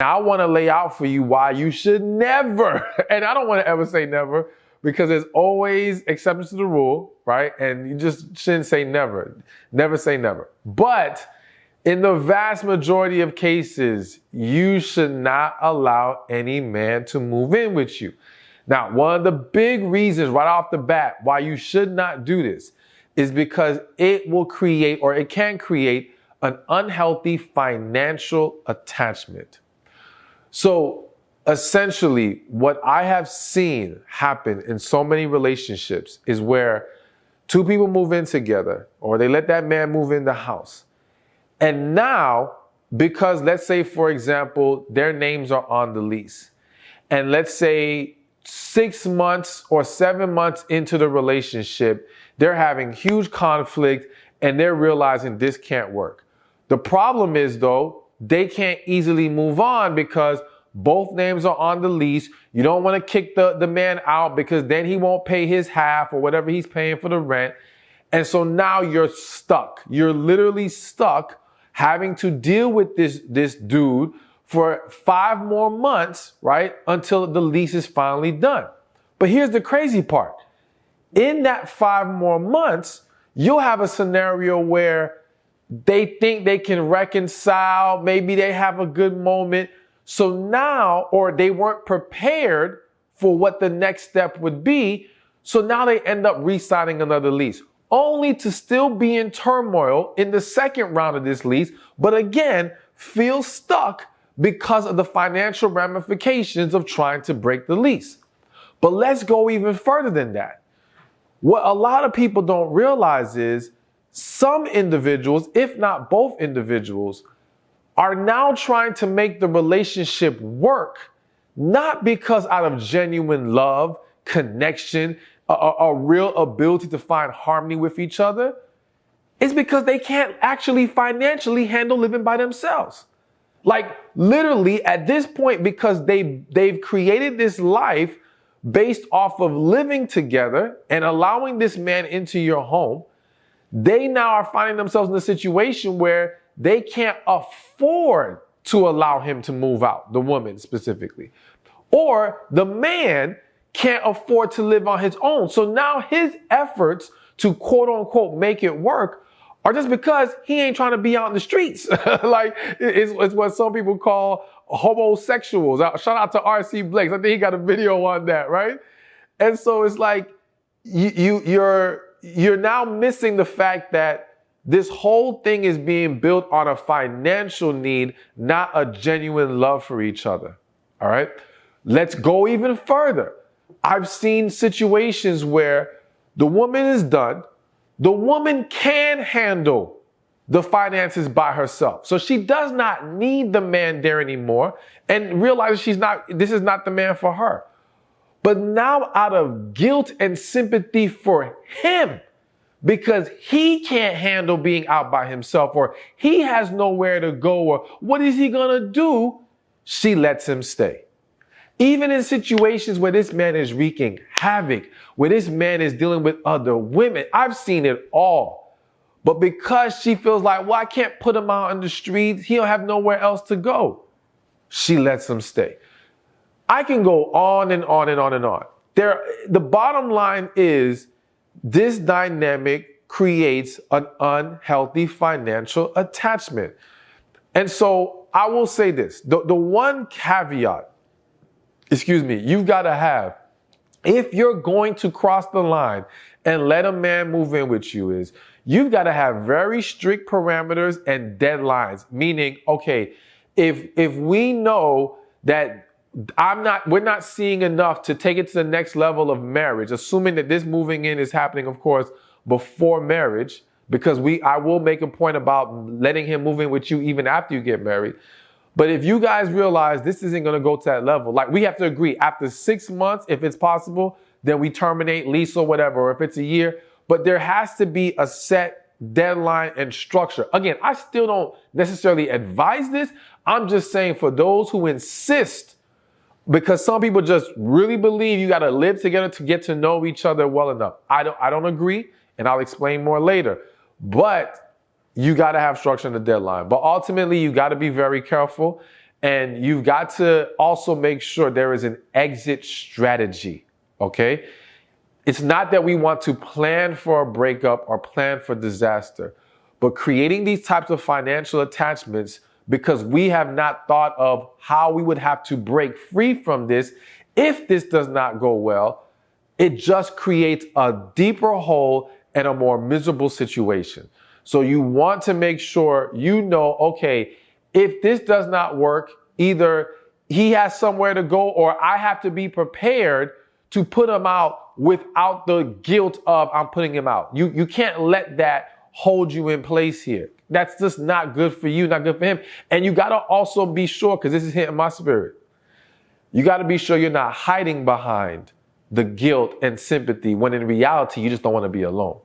I want to lay out for you why you should never, and I don't want to ever say never because there's always exceptions to the rule, right? And you just shouldn't say never. Never say never. But in the vast majority of cases, you should not allow any man to move in with you. Now, one of the big reasons right off the bat why you should not do this is because it will create, or it can create, an unhealthy financial attachment. So essentially, what I have seen happen in so many relationships is where two people move in together, or they let that man move in the house. And now, because let's say, for example, their names are on the lease, and let's say 6 months or 7 months into the relationship, they're having huge conflict and they're realizing this can't work. The problem is, though, they can't easily move on because both names are on the lease. You don't want to kick the man out because then he won't pay his half or whatever he's paying for the rent. And so now you're stuck. You're literally stuck having to deal with this dude for 5 more months, right? Until the lease is finally done. But here's the crazy part. In that 5 more months, you'll have a scenario where they think they can reconcile. Maybe they have a good moment. So now, or they weren't prepared for what the next step would be. So now they end up re-signing another lease, only to still be in turmoil in the second round of this lease. But again, feel stuck because of the financial ramifications of trying to break the lease. But let's go even further than that. What a lot of people don't realize is some individuals, if not both individuals, are now trying to make the relationship work, not because out of genuine love, connection, a real ability to find harmony with each other. It's because they can't actually financially handle living by themselves. Like literally at this point, because they've created this life based off of living together and allowing this man into your home, they now are finding themselves in a situation where they can't afford to allow him to move out, the woman specifically. Or the man can't afford to live on his own. So now his efforts to quote unquote make it work are just because he ain't trying to be out in the streets. Like it's what some people call homosexuals. Shout out to R.C. Blakes. I think he got a video on that, right? And so it's like you're now missing the fact that this whole thing is being built on a financial need, not a genuine love for each other. All right. Let's go even further. I've seen situations where the woman is done. The woman can handle the finances by herself. So she does not need the man there anymore and realizes this is not the man for her. But now out of guilt and sympathy for him, because he can't handle being out by himself, or he has nowhere to go, or what is he gonna do? She lets him stay. Even in situations where this man is wreaking havoc, where this man is dealing with other women, I've seen it all. But because she feels like, well, I can't put him out on the streets, he'll have nowhere else to go, she lets him stay. I can go on and on and on and on. The bottom line is this dynamic creates an unhealthy financial attachment. And so I will say this, the one caveat, you've got to have, if you're going to cross the line and let a man move in with you, is you've got to have very strict parameters and deadlines. Meaning, okay, if we know that we're not seeing enough to take it to the next level of marriage, assuming that this moving in is happening, of course, before marriage, because I will make a point about letting him move in with you even after you get married. But if you guys realize this isn't going to go to that level, like we have to agree after 6 months, if it's possible, then we terminate lease or whatever, or if it's a year, but there has to be a set deadline and structure. Again, I still don't necessarily advise this. I'm just saying for those who insist, because some people just really believe you got to live together to get to know each other well enough. I don't agree, and I'll explain more later. But you got to have structure and a deadline. But ultimately, you got to be very careful. And you've got to also make sure there is an exit strategy, okay? It's not that we want to plan for a breakup or plan for disaster, but creating these types of financial attachments because we have not thought of how we would have to break free from this if this does not go well, it just creates a deeper hole and a more miserable situation. So you want to make sure you know, okay, if this does not work, either he has somewhere to go or I have to be prepared to put him out without the guilt of I'm putting him out. You can't let that hold you in place here. That's just not good for you, not good for him. And you got to also be sure, because this is hitting my spirit, you got to be sure you're not hiding behind the guilt and sympathy when in reality you just don't want to be alone.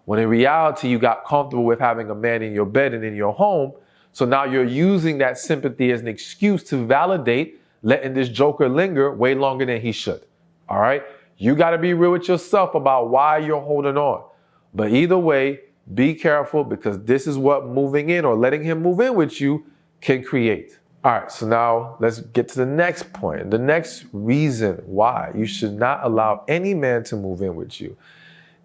When in reality you got comfortable with having a man in your bed and in your home, so now you're using that sympathy as an excuse to validate letting this joker linger way longer than he should. All right? You got to be real with yourself about why you're holding on. But either way, be careful, because this is what moving in or letting him move in with you can create. All right, so now let's get to the next point. The next reason why you should not allow any man to move in with you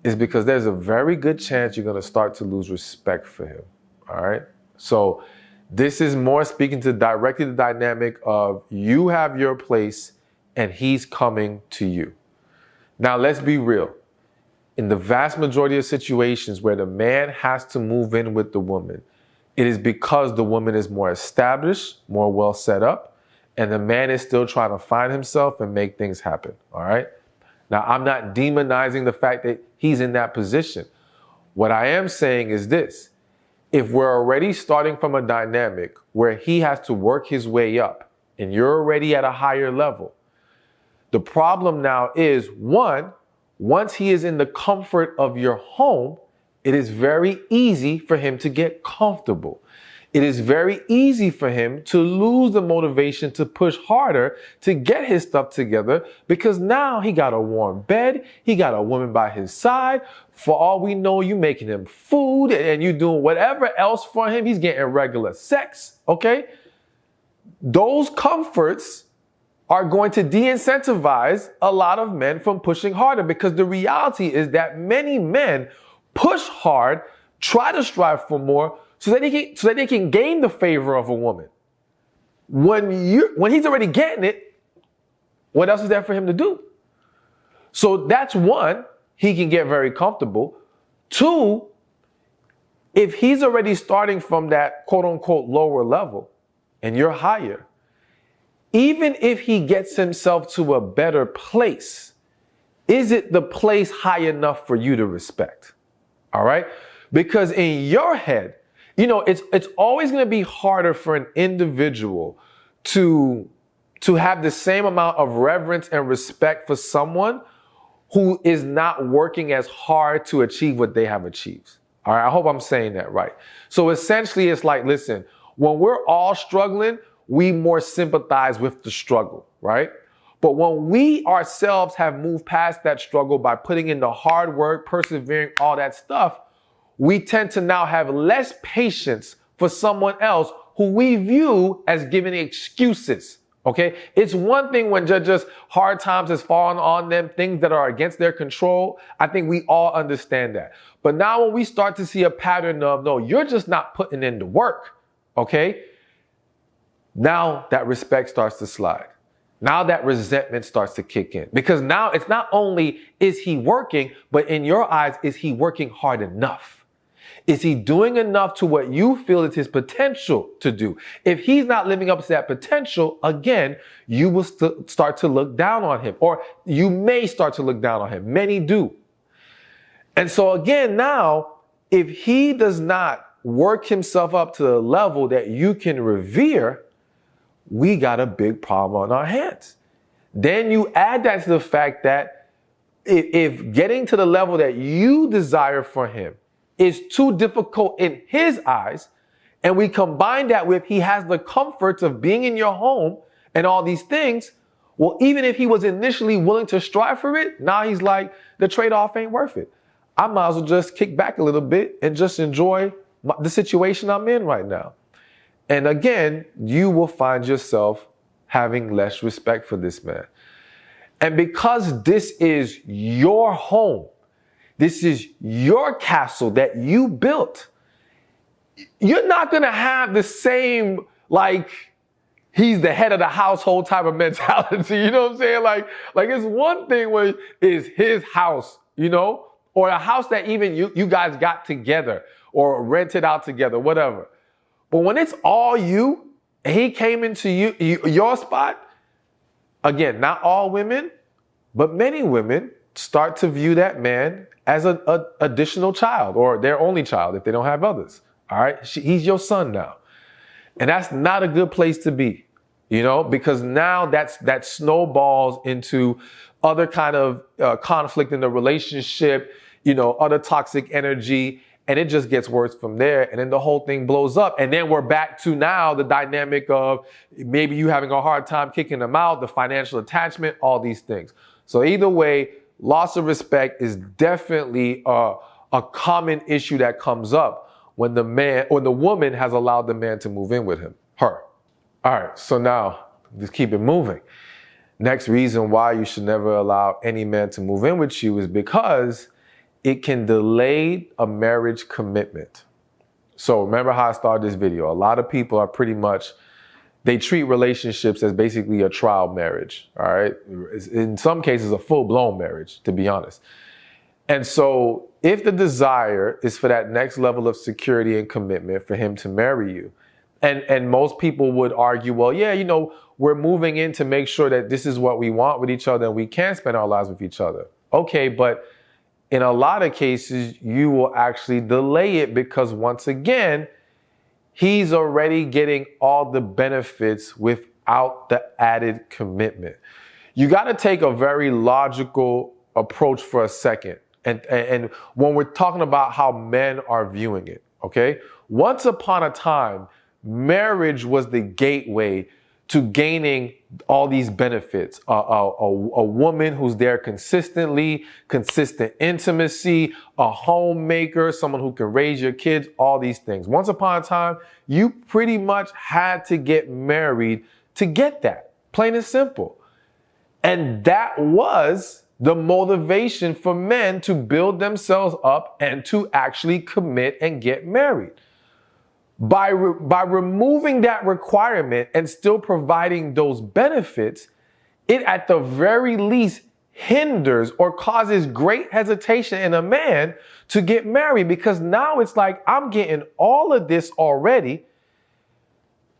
is because there's a very good chance you're going to start to lose respect for him. All right? So this is more speaking to directly the dynamic of you have your place and he's coming to you. Now, let's be real. In the vast majority of situations where the man has to move in with the woman, it is because the woman is more established, more well set up, and the man is still trying to find himself and make things happen. All right? Now, I'm not demonizing the fact that he's in that position. What I am saying is this. If we're already starting from a dynamic where he has to work his way up and you're already at a higher level, the problem now is, one, once he is in the comfort of your home, it is very easy for him to get comfortable. It is very easy for him to lose the motivation to push harder to get his stuff together, because now he got a warm bed, he got a woman by his side. For all we know, you making him food and you doing whatever else for him. He's getting regular sex, okay? Those comforts are going to de-incentivize a lot of men from pushing harder, because the reality is that many men push hard, try to strive for more so that they can gain the favor of a woman. When he's already getting it, what else is there for him to do? So that's one, he can get very comfortable. Two, if he's already starting from that quote unquote lower level and you're higher, even if he gets himself to a better place, is it the place high enough for you to respect? All right? Because in your head, you know, it's always going to be harder for an individual to have the same amount of reverence and respect for someone who is not working as hard to achieve what they have achieved. All right? I hope I'm saying that right. So essentially, it's like, listen, when we're all struggling, we more sympathize with the struggle, right? But when we ourselves have moved past that struggle by putting in the hard work, persevering, all that stuff, we tend to now have less patience for someone else who we view as giving excuses, okay? It's one thing when just hard times has fallen on them, things that are against their control. I think we all understand that. But now when we start to see a pattern of, no, you're just not putting in the work, okay? Now that respect starts to slide. Now that resentment starts to kick in. Because now it's not only is he working, but in your eyes, is he working hard enough? Is he doing enough to what you feel is his potential to do? If he's not living up to that potential, again, you will start to look down on him, or you may start to look down on him. Many do. And so again, now, if he does not work himself up to the level that you can revere, we got a big problem on our hands. Then you add that to the fact that if getting to the level that you desire for him is too difficult in his eyes, and we combine that with he has the comforts of being in your home and all these things, well, even if he was initially willing to strive for it, now he's like, the trade-off ain't worth it. I might as well just kick back a little bit and just enjoy the situation I'm in right now. And again, you will find yourself having less respect for this man. And because this is your home, this is your castle that you built, you're not going to have the same, like, he's the head of the household type of mentality. You know what I'm saying? Like it's one thing when it's his house, you know, or a house that even you guys got together or rented out together, whatever. But when it's all you and he came into your spot, again, not all women, but many women start to view that man as an additional child or their only child if they don't have others. All right. He's your son now. And that's not a good place to be, you know, because now that snowballs into other kind of conflict in the relationship, you know, other toxic energy, and it just gets worse from there. And then the whole thing blows up. And then we're back to now the dynamic of maybe you having a hard time kicking them out, the financial attachment, all these things. So either way, loss of respect is definitely a common issue that comes up when the man or the woman has allowed the man to move in with her. All right, so now just keep it moving. Next reason why you should never allow any man to move in with you is because it can delay a marriage commitment. So remember how I started this video. A lot of people are pretty much, they treat relationships as basically a trial marriage, all right? In some cases, a full-blown marriage, to be honest. And so if the desire is for that next level of security and commitment for him to marry you, and most people would argue, well, yeah, you know, we're moving in to make sure that this is what we want with each other and we can spend our lives with each other. Okay, but in a lot of cases, you will actually delay it because once again, he's already getting all the benefits without the added commitment. You got to take a very logical approach for a second. And when we're talking about how men are viewing it, okay? Once upon a time, marriage was the gateway to gaining all these benefits. A woman who's there consistently, consistent intimacy, a homemaker, someone who can raise your kids, all these things. Once upon a time, you pretty much had to get married to get that, plain and simple. And that was the motivation for men to build themselves up and to actually commit and get married. By removing that requirement and still providing those benefits, it at the very least hinders or causes great hesitation in a man to get married, because now it's like, I'm getting all of this already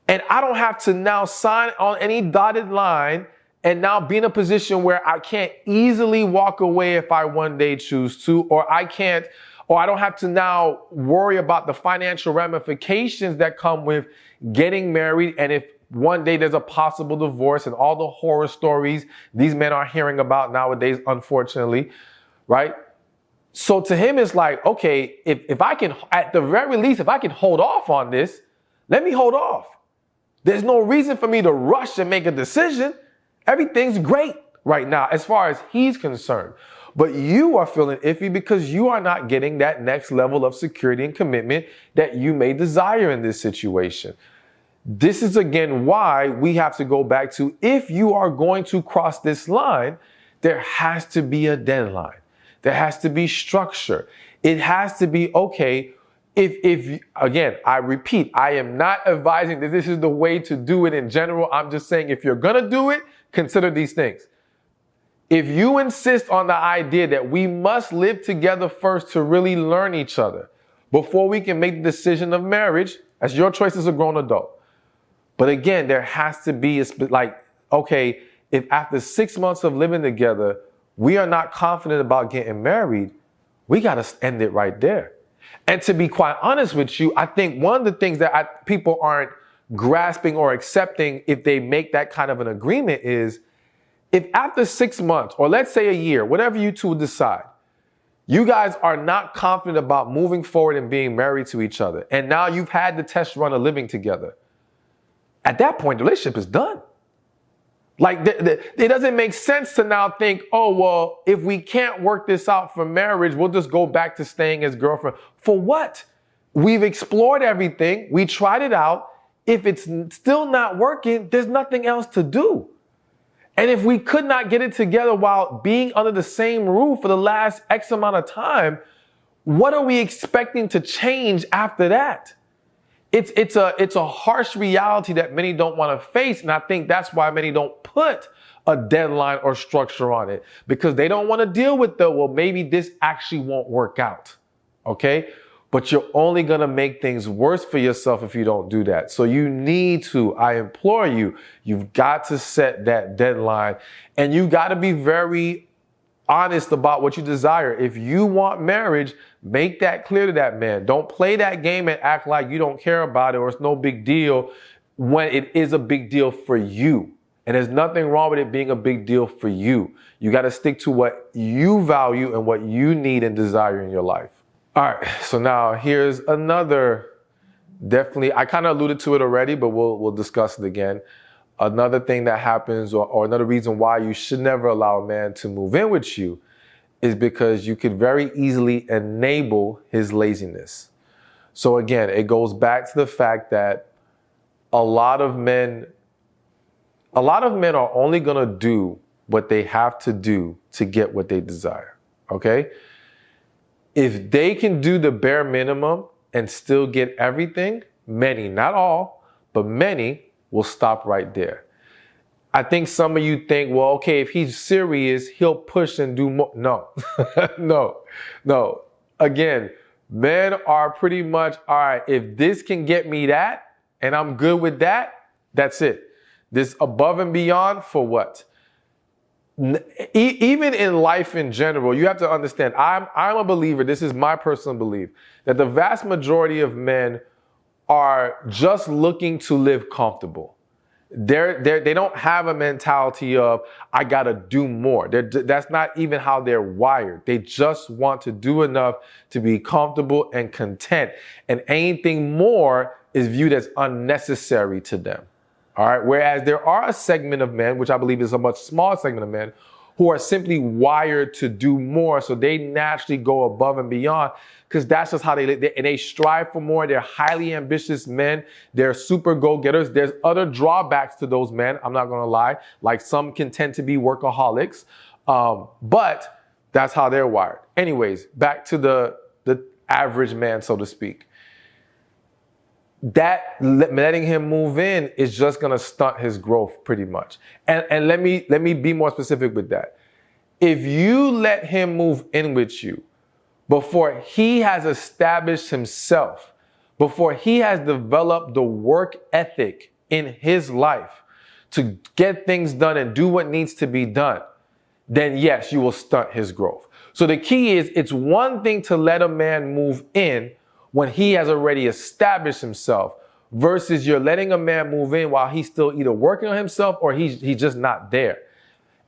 and I don't have to now sign on any dotted line and now be in a position where I can't easily walk away if I one day choose to, or I don't have to now worry about the financial ramifications that come with getting married. And if one day there's a possible divorce and all the horror stories these men are hearing about nowadays, unfortunately, right? So to him, it's like, okay, if I can, at the very least, if I can hold off on this, let me hold off. There's no reason for me to rush and make a decision. Everything's great right now as far as he's concerned. But you are feeling iffy because you are not getting that next level of security and commitment that you may desire in this situation. This is again why we have to go back to, if you are going to cross this line, there has to be a deadline. There has to be structure. It has to be, okay, if again, I repeat, I am not advising that this is the way to do it in general. I'm just saying, if you're going to do it, consider these things. If you insist on the idea that we must live together first to really learn each other before we can make the decision of marriage, that's your choice as a grown adult. But again, there has to be okay, if after 6 months of living together, we are not confident about getting married, we got to end it right there. And to be quite honest with you, I think one of the things that people aren't grasping or accepting if they make that kind of an agreement is, if after 6 months, or let's say a year, whatever you two decide, you guys are not confident about moving forward and being married to each other, and now you've had the test run of living together, at that point, the relationship is done. Like, it doesn't make sense to now think, oh, well, if we can't work this out for marriage, we'll just go back to staying as girlfriend. For what? We've explored everything. We tried it out. if it's still not working, there's nothing else to do. And if we could not get it together while being under the same roof for the last X amount of time, what are we expecting to change after that? It's a harsh reality that many don't want to face. And I think that's why many don't put a deadline or structure on it, because they don't want to deal with well, maybe this actually won't work out. Okay. But you're only going to make things worse for yourself if you don't do that. So you need to, I implore you, you've got to set that deadline, and you got to be very honest about what you desire. If you want marriage, make that clear to that man. Don't play that game and act like you don't care about it or it's no big deal when it is a big deal for you. And there's nothing wrong with it being a big deal for you. You got to stick to what you value and what you need and desire in your life. All right, so now here's another, definitely, I kind of alluded to it already, but we'll discuss it again. Another thing that happens, or another reason why you should never allow a man to move in with you, is because you could very easily enable his laziness. So again, it goes back to the fact that a lot of men are only going to do what they have to do to get what they desire, okay? If they can do the bare minimum and still get everything, many, not all, but many will stop right there. I think some of you think, well, okay, if he's serious, he'll push and do more. No, no. Again, men are pretty much, all right, if this can get me that and I'm good with that, that's it. This above and beyond for what? Even in life in general, you have to understand, I'm a believer, this is my personal belief, that the vast majority of men are just looking to live comfortable. They don't have a mentality of, I got to do more. That's not even how they're wired. They just want to do enough to be comfortable and content. And anything more is viewed as unnecessary to them. All right. Whereas there are a segment of men, which I believe is a much smaller segment of men, who are simply wired to do more. So they naturally go above and beyond, because that's just how they live. And they strive for more. They're highly ambitious men. They're super go-getters. There's other drawbacks to those men, I'm not going to lie. Like some can tend to be workaholics. But that's how they're wired. Anyways, back to the average man, so to speak. That letting him move in is just going to stunt his growth pretty much. And let me be more specific with that. If you let him move in with you before he has established himself, before he has developed the work ethic in his life to get things done and do what needs to be done, then yes, you will stunt his growth. So the key is, it's one thing to let a man move in when he has already established himself, versus you're letting a man move in while he's still either working on himself or he's just not there.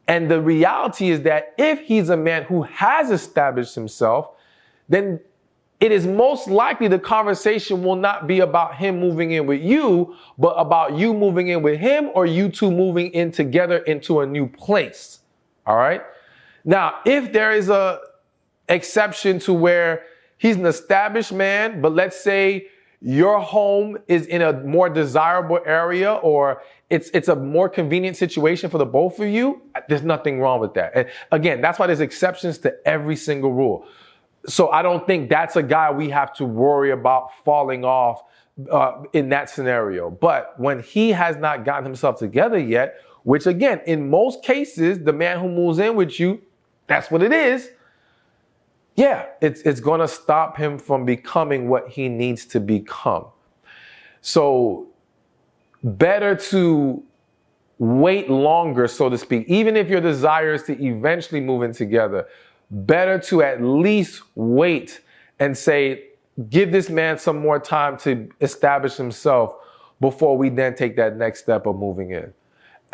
And the reality is that if he's a man who has established himself, then it is most likely the conversation will not be about him moving in with you, but about you moving in with him, or you two moving in together into a new place. All right. Now, if there is a exception to where he's an established man, but let's say your home is in a more desirable area, or it's a more convenient situation for the both of you, there's nothing wrong with that. And again, that's why there's exceptions to every single rule. So I don't think that's a guy we have to worry about falling off in that scenario. But when he has not gotten himself together yet, which again, in most cases, the man who moves in with you, that's what it is. Yeah, it's going to stop him from becoming what he needs to become. So better to wait longer, so to speak. Even if your desire is to eventually move in together, better to at least wait and say, give this man some more time to establish himself before we then take that next step of moving in.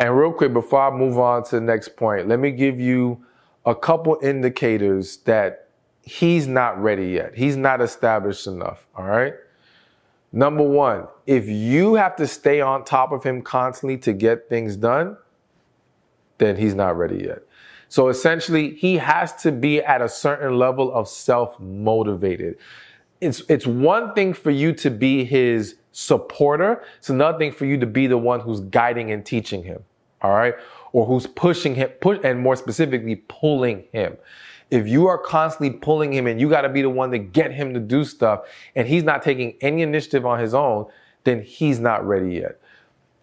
And real quick, before I move on to the next point, let me give you a couple indicators that he's not ready yet. He's not established enough, all right? Number one, if you have to stay on top of him constantly to get things done, then he's not ready yet. So essentially, he has to be at a certain level of self-motivated. it's one thing for you to be his supporter. It's another thing for you to be the one who's guiding and teaching him. All right. Or who's pushing him, and more specifically, pulling him. If you are constantly pulling him and you got to be the one to get him to do stuff and he's not taking any initiative on his own, then he's not ready yet.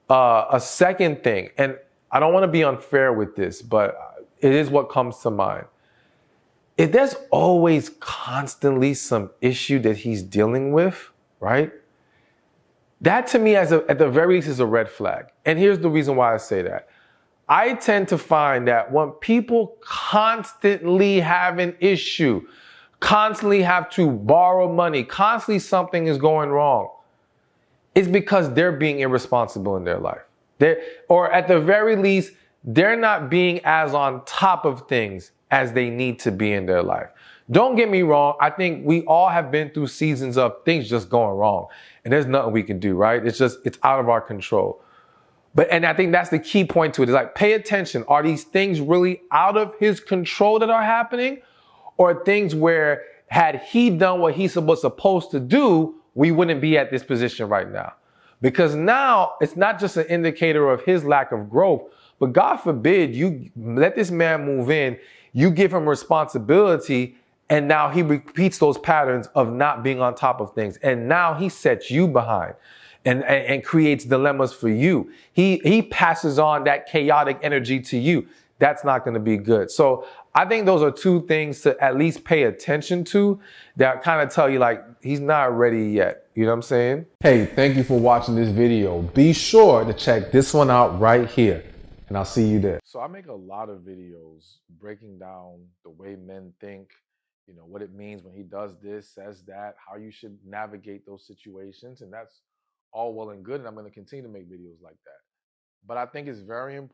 A second thing, and I don't want to be unfair with this, but it is what comes to mind. If there's always constantly some issue that he's dealing with, right? That to me, at the very least, is a red flag. And here's the reason why I say that. I tend to find that when people constantly have an issue, constantly have to borrow money, constantly something is going wrong, it's because they're being irresponsible in their life. Or at the very least, they're not being as on top of things as they need to be in their life. Don't get me wrong. I think we all have been through seasons of things just going wrong and there's nothing we can do, right? It's out of our control. And I think that's the key point to it. Is like, pay attention. Are these things really out of his control that are happening? Or things where had he done what he was supposed to do, we wouldn't be at this position right now? Because now it's not just an indicator of his lack of growth, but God forbid you let this man move in, you give him responsibility, and now he repeats those patterns of not being on top of things. And now he sets you behind and creates dilemmas for you. He passes on that chaotic energy to you. That's not going to be good. So I think those are two things to at least pay attention to that kind of tell you like he's not ready yet. You know what I'm saying? Hey, thank you for watching this video. Be sure to check this one out right here, and I'll see you there. So I make a lot of videos breaking down the way men think, you know, what it means when he does this, says that, how you should navigate those situations. And that's all well and good. And I'm going to continue to make videos like that. But I think it's very important